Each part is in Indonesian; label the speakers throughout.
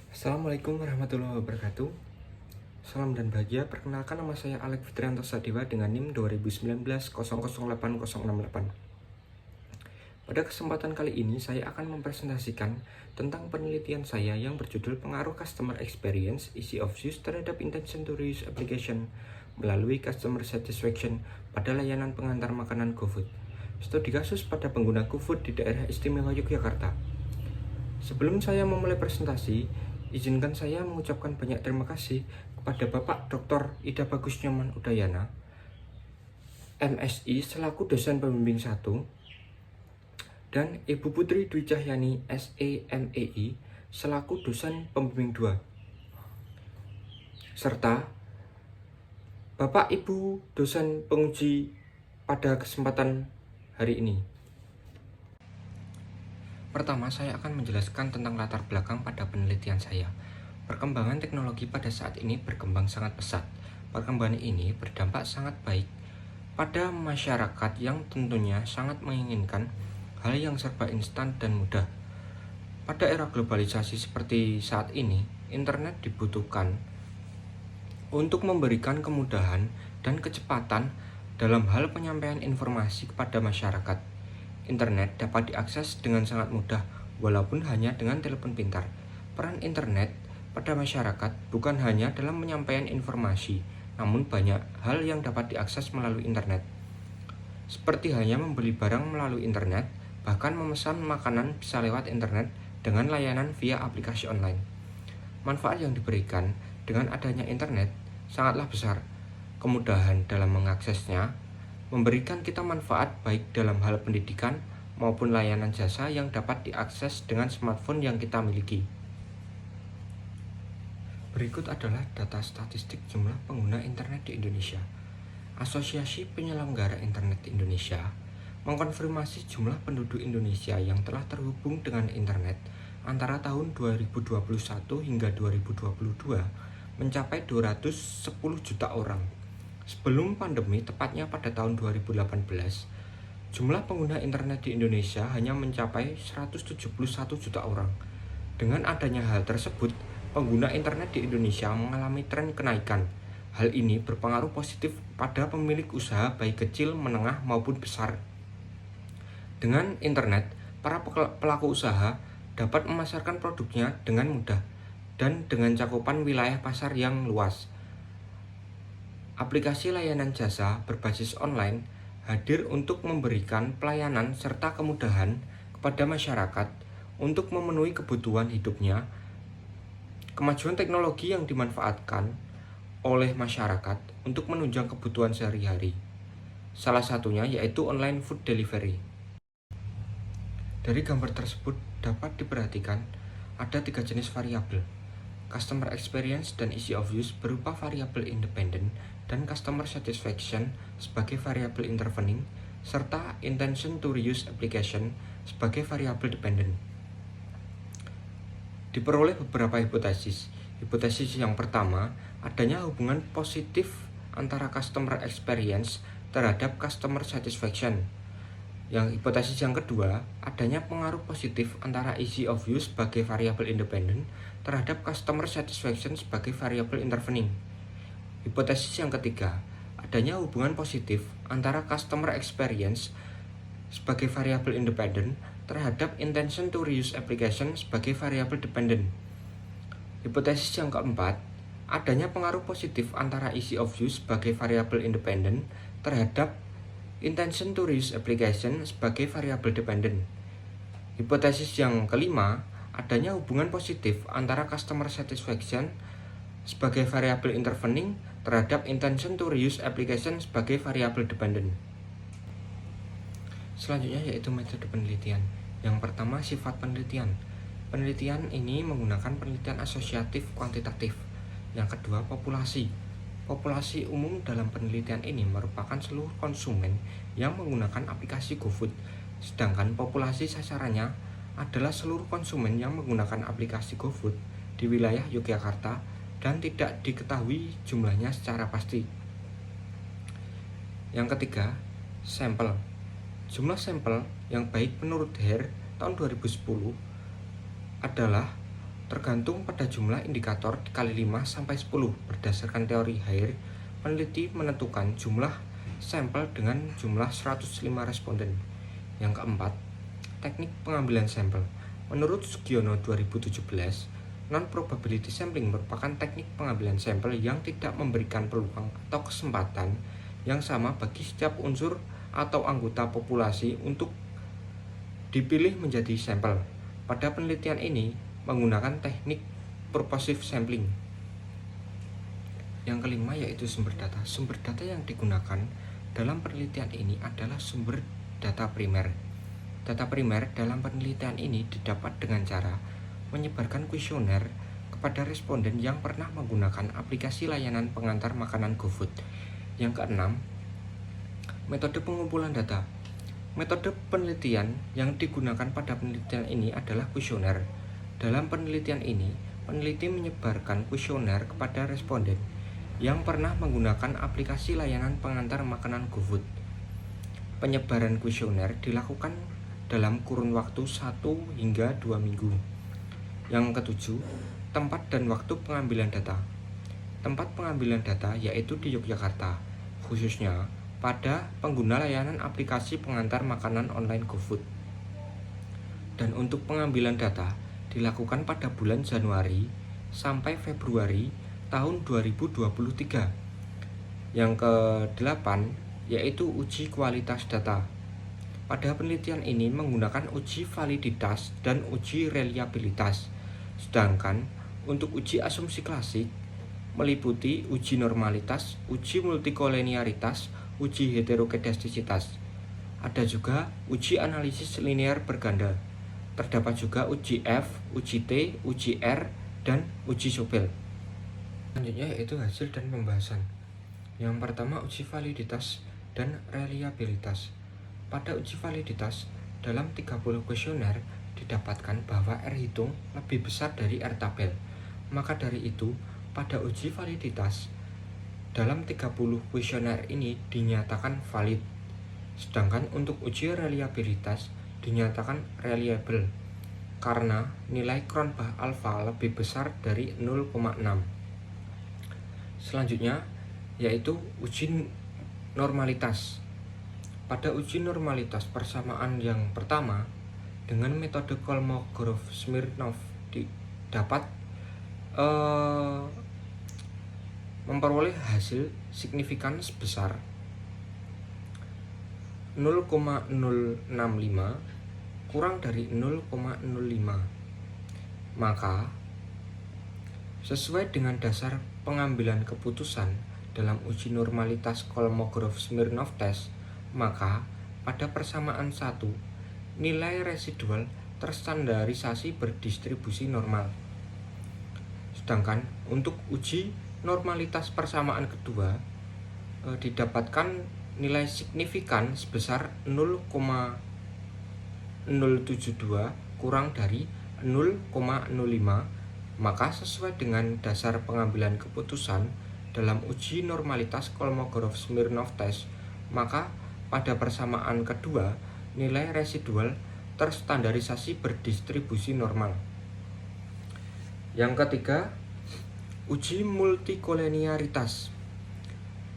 Speaker 1: Assalamualaikum warahmatullahi wabarakatuh. Salam dan bahagia. Perkenalkan, nama saya Alex Fitrianto Sadewa dengan NIM 2019 008068. Pada kesempatan kali ini saya akan mempresentasikan tentang penelitian saya yang berjudul Pengaruh Customer Experience Ease of Use terhadap Intention to Reuse Application melalui Customer Satisfaction pada layanan pengantar makanan GoFood. Studi kasus pada pengguna GoFood di daerah istimewa Yogyakarta. Sebelum saya memulai presentasi, izinkan saya mengucapkan banyak terima kasih kepada Bapak Dr. Ida Bagus Nyoman Udayana, MSI selaku dosen pembimbing 1, dan Ibu Putri Dwi Cahyani, SEMEI selaku dosen pembimbing 2, serta Bapak Ibu dosen penguji pada kesempatan hari ini. Pertama, saya akan menjelaskan tentang latar belakang pada penelitian saya. Perkembangan teknologi pada saat ini berkembang sangat pesat. Perkembangan ini berdampak sangat baik pada masyarakat yang tentunya sangat menginginkan hal yang serba instan dan mudah. Pada era globalisasi seperti saat ini, internet dibutuhkan untuk memberikan kemudahan dan kecepatan dalam hal penyampaian informasi kepada masyarakat. Internet dapat diakses dengan sangat mudah, walaupun hanya dengan telepon pintar. Peran internet pada masyarakat bukan hanya dalam menyampaikan informasi, namun banyak hal yang dapat diakses melalui internet. Seperti hanya membeli barang melalui internet, bahkan memesan makanan bisa lewat internet dengan layanan via aplikasi online. Manfaat yang diberikan dengan adanya internet sangatlah besar. Kemudahan dalam mengaksesnya memberikan kita manfaat baik dalam hal pendidikan maupun layanan jasa yang dapat diakses dengan smartphone yang kita miliki. Berikut adalah data statistik jumlah pengguna internet di Indonesia. Asosiasi Penyelenggara Internet Indonesia mengkonfirmasi jumlah penduduk Indonesia yang telah terhubung dengan internet antara tahun 2021 hingga 2022 mencapai 210 juta orang. Sebelum pandemi, tepatnya pada tahun 2018, jumlah pengguna internet di Indonesia hanya mencapai 171 juta orang. Dengan adanya hal tersebut, pengguna internet di Indonesia mengalami tren kenaikan. Hal ini berpengaruh positif pada pemilik usaha baik kecil, menengah maupun besar. Dengan internet, para pelaku usaha dapat memasarkan produknya dengan mudah dan dengan cakupan wilayah pasar yang luas. Aplikasi layanan jasa berbasis online hadir untuk memberikan pelayanan serta kemudahan kepada masyarakat untuk memenuhi kebutuhan hidupnya. Kemajuan teknologi yang dimanfaatkan oleh masyarakat untuk menunjang kebutuhan sehari-hari. Salah satunya yaitu online food delivery. Dari gambar tersebut dapat diperhatikan ada 3 jenis variabel. Customer experience dan ease of use berupa variabel independen dan customer satisfaction sebagai variabel intervening, serta intention to reuse application sebagai variabel dependent. Diperoleh beberapa hipotesis. Hipotesis yang pertama, adanya hubungan positif antara customer experience terhadap customer satisfaction. Yang hipotesis yang kedua, adanya pengaruh positif antara ease of use sebagai variabel independen terhadap customer satisfaction sebagai variabel intervening. Hipotesis yang ketiga, adanya hubungan positif antara customer experience sebagai variabel independen terhadap intention to reuse application sebagai variabel dependent. Hipotesis yang keempat, adanya pengaruh positif antara ease of use sebagai variabel independen terhadap intention to reuse application sebagai variabel dependent. Hipotesis yang kelima, adanya hubungan positif antara customer satisfaction sebagai variabel intervening terhadap intention to reuse application sebagai variabel dependent. Selanjutnya yaitu metode penelitian. Yang pertama, sifat penelitian. Penelitian ini menggunakan penelitian asosiatif kuantitatif. Yang kedua, populasi. Populasi umum dalam penelitian ini merupakan seluruh konsumen yang menggunakan aplikasi GoFood, sedangkan populasi sasarannya adalah seluruh konsumen yang menggunakan aplikasi GoFood di wilayah Yogyakarta dan tidak diketahui jumlahnya secara pasti. Yang ketiga, sampel. Jumlah sampel yang baik menurut Hare tahun 2010 adalah tergantung pada jumlah indikator dikali 5 sampai 10. Berdasarkan teori Haier, peneliti menentukan jumlah sampel dengan jumlah 105 responden. Yang keempat, teknik pengambilan sampel. Menurut Sugiono 2017, non-probability sampling merupakan teknik pengambilan sampel yang tidak memberikan peluang atau kesempatan yang sama bagi setiap unsur atau anggota populasi untuk dipilih menjadi sampel. Pada penelitian ini menggunakan teknik purposive sampling. Yang kelima yaitu sumber data. Sumber data yang digunakan dalam penelitian ini adalah sumber data primer. Data primer dalam penelitian ini didapat dengan cara menyebarkan kuesioner kepada responden yang pernah menggunakan aplikasi layanan pengantar makanan GoFood. Yang keenam, metode pengumpulan data. Metode penelitian yang digunakan pada penelitian ini adalah kuesioner. Dalam penelitian ini, peneliti menyebarkan kuesioner kepada responden yang pernah menggunakan aplikasi layanan pengantar makanan GoFood. Penyebaran kuesioner dilakukan dalam kurun waktu 1 hingga 2 minggu. Yang ketujuh, tempat dan waktu pengambilan data. Tempat pengambilan data yaitu di Yogyakarta, khususnya pada pengguna layanan aplikasi pengantar makanan online GoFood. Dan untuk pengambilan data dilakukan pada bulan Januari sampai Februari tahun 2023. Yang ke-8 yaitu uji kualitas data. Pada penelitian ini menggunakan uji validitas dan uji reliabilitas. Sedangkan untuk uji asumsi klasik meliputi uji normalitas, uji multikoleniaritas, uji heterokedastisitas. Ada juga uji analisis linear berganda. Terdapat juga uji F, uji T, uji R, dan uji Sobel. Selanjutnya yaitu hasil dan pembahasan. Yang pertama, uji validitas dan reliabilitas. Pada uji validitas, dalam 30 kuesioner didapatkan bahwa R hitung lebih besar dari R tabel. Maka dari itu, pada uji validitas, dalam 30 kuesioner ini dinyatakan valid. Sedangkan untuk uji reliabilitas dinyatakan reliable karena nilai Cronbach alpha lebih besar dari 0,6. Selanjutnya yaitu uji normalitas. Pada uji normalitas persamaan yang pertama dengan metode Kolmogorov-Smirnov dapat memperoleh hasil signifikan sebesar 0,065 kurang dari 0,05. Maka sesuai dengan dasar pengambilan keputusan dalam uji normalitas Kolmogorov-Smirnov test, maka pada persamaan 1 nilai residual terstandarisasi berdistribusi normal. Sedangkan untuk uji normalitas persamaan kedua didapatkan nilai signifikan sebesar 0,072 kurang dari 0,05. Maka sesuai dengan dasar pengambilan keputusan dalam uji normalitas Kolmogorov-Smirnov test, maka pada persamaan kedua nilai residual terstandarisasi berdistribusi normal. Yang ketiga, uji multikoleniaritas.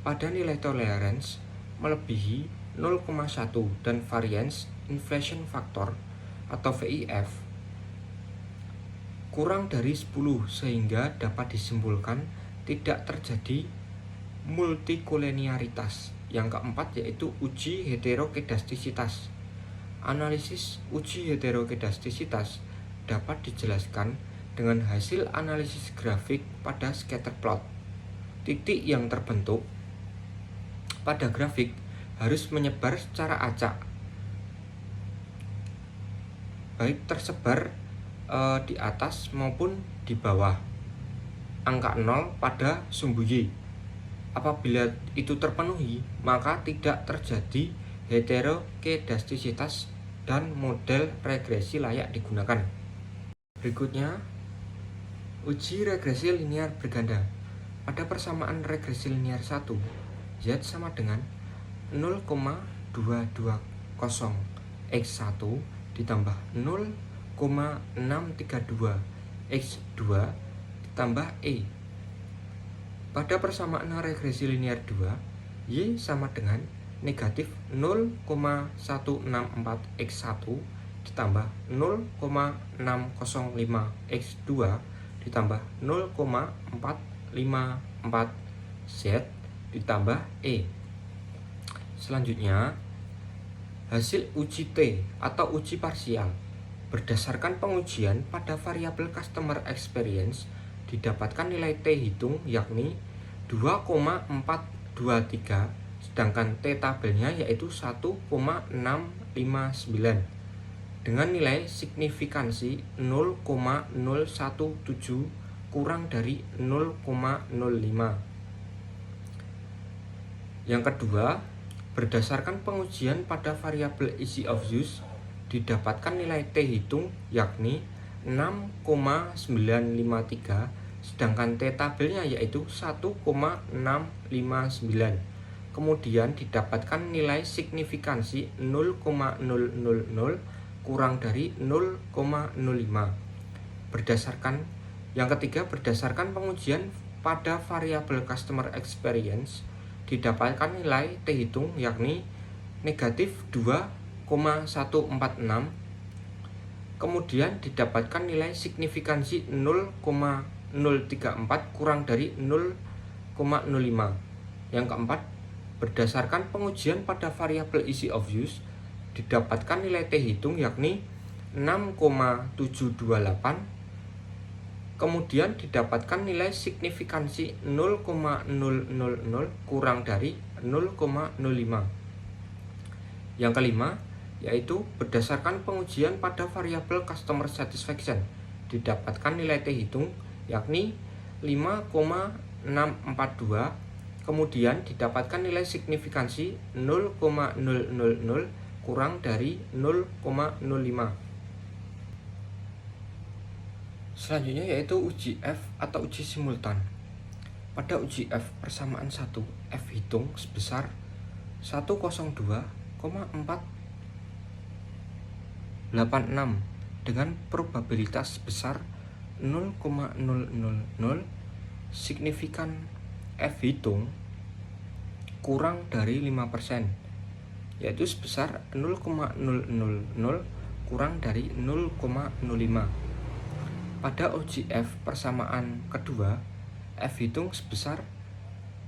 Speaker 1: Pada nilai tolerance melebihi 0,1 dan variance inflation factor atau VIF kurang dari 10 sehingga dapat disimpulkan tidak terjadi multikoleniaritas. Yang keempat yaitu uji heterokedastisitas. Analisis uji heterokedastisitas dapat dijelaskan dengan hasil analisis grafik pada scatter plot. Titik yang terbentuk pada grafik harus menyebar secara acak, baik tersebar di atas maupun di bawah angka 0 pada sumbu Y. Apabila itu terpenuhi, maka tidak terjadi heterokedastisitas dan model regresi layak digunakan. Berikutnya, uji regresi linear berganda. Pada persamaan regresi linear 1, Z sama dengan 0,220 X1 ditambah 0,632 X2 ditambah E. Pada persamaan regresi linear 2, Y sama dengan negatif 0,164 X1 ditambah 0,605 X2 ditambah 0,454 Z ditambah E. Selanjutnya, hasil uji T atau uji parsial berdasarkan pengujian pada variabel customer experience didapatkan nilai T hitung yakni 2,423, sedangkan T tabelnya yaitu 1,659 dengan nilai signifikansi 0,017 kurang dari 0,05. Yang kedua, berdasarkan pengujian pada variabel ease of use didapatkan nilai T hitung yakni 6,953, sedangkan T tabelnya yaitu 1,659. Kemudian didapatkan nilai signifikansi 0,000 kurang dari 0,05. Yang ketiga, berdasarkan pengujian pada variabel customer experience didapatkan nilai T hitung yakni negatif 2,146. Kemudian didapatkan nilai signifikansi 0,034 kurang dari 0,05. Yang keempat, berdasarkan pengujian pada variabel ease of use didapatkan nilai T hitung yakni 6,728. Kemudian didapatkan nilai signifikansi 0,000 kurang dari 0,05. Yang kelima, yaitu berdasarkan pengujian pada variabel customer satisfaction didapatkan nilai T hitung yakni 5,642. Kemudian didapatkan nilai signifikansi 0,000 kurang dari 0,05. Selanjutnya yaitu uji F atau uji simultan. Pada uji F persamaan 1, F hitung sebesar 102,486 dengan probabilitas sebesar 0,000, signifikan F hitung kurang dari 5%, yaitu sebesar 0,000 kurang dari 0,05. Pada uji F persamaan kedua, F hitung sebesar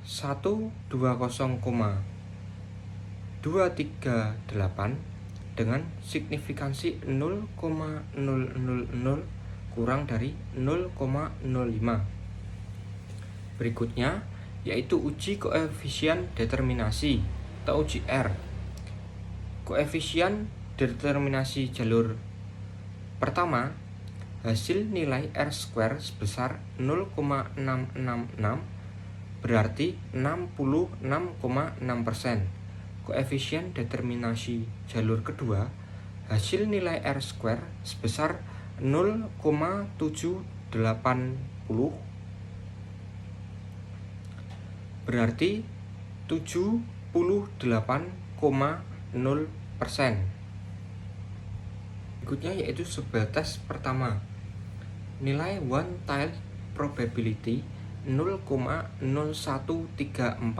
Speaker 1: 120,238 dengan signifikansi 0,000 kurang dari 0,05. Berikutnya yaitu uji koefisien determinasi atau uji R. Koefisien determinasi jalur pertama, hasil nilai R² sebesar 0,666 berarti 66,6%. Koefisien determinasi jalur kedua, hasil nilai R² sebesar 0,780 berarti 78,0%. Berikutnya yaitu sebatas pertama. Nilai one tile probability 0,01344051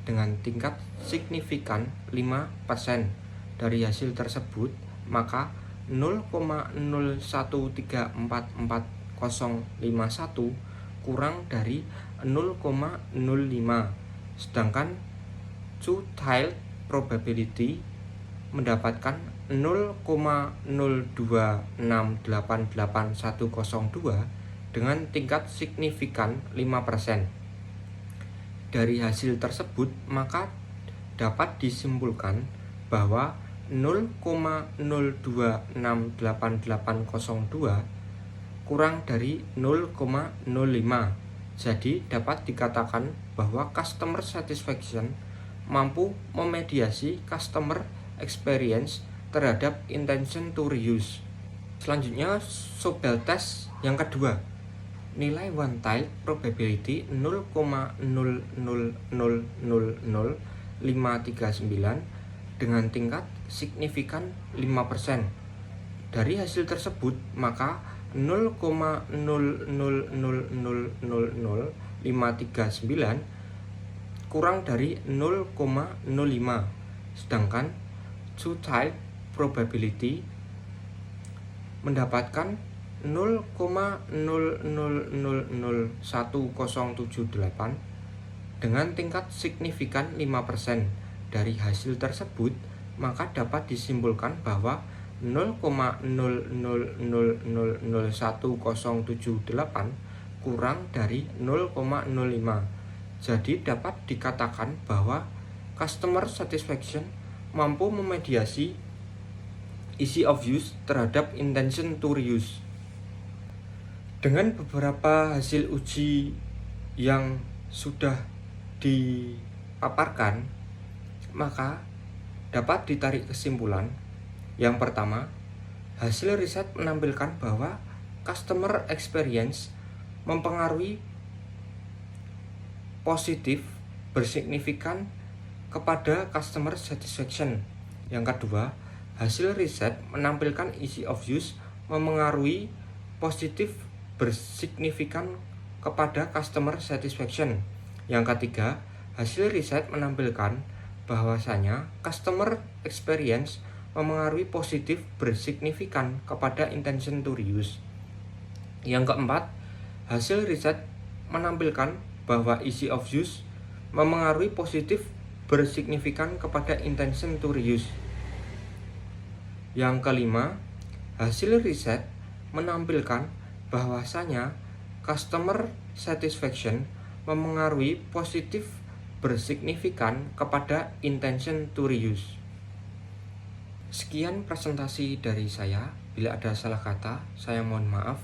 Speaker 1: dengan tingkat signifikan 5% dari hasil tersebut, maka 0,01344051 kurang dari 0,05, sedangkan two tile probability mendapatkan 0,026880102 dengan tingkat signifikan 5%. Dari hasil tersebut, maka dapat disimpulkan bahwa 0,026882 kurang dari 0,05. Jadi dapat dikatakan bahwa customer satisfaction mampu memediasi customer experience terhadap intention to reuse. Selanjutnya Sobel test yang kedua. Nilai one tile probability 0,000539 dengan tingkat signifikan 5%. Dari hasil tersebut, maka 0,00000539 kurang dari 0,05, sedangkan two-type probability mendapatkan 0,000178 dengan tingkat signifikan 5%. Dari hasil tersebut, maka dapat disimpulkan bahwa 0,000178 kurang dari 0,05. Jadi dapat dikatakan bahwa customer satisfaction mampu memediasi ease of use terhadap intention to reuse. Dengan beberapa hasil uji yang sudah dipaparkan, maka dapat ditarik kesimpulan. Yang pertama, hasil riset menampilkan bahwa customer experience mempengaruhi positif bersignifikan kepada customer satisfaction. Yang kedua, hasil riset menampilkan ease of use mempengaruhi positif bersignifikan kepada customer satisfaction. Yang ketiga, hasil riset menampilkan bahwasanya customer experience mempengaruhi positif bersignifikan kepada intention to reuse. Yang keempat, hasil riset menampilkan bahwa ease of use mempengaruhi positif bersignifikan kepada intention to reuse. Yang kelima, hasil riset menampilkan bahwasanya customer satisfaction mempengaruhi positif bersignifikan kepada intention to reuse. Sekian presentasi dari saya. Bila ada salah kata, saya mohon maaf.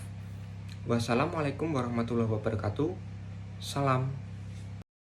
Speaker 1: Wassalamualaikum warahmatullahi wabarakatuh. Salam.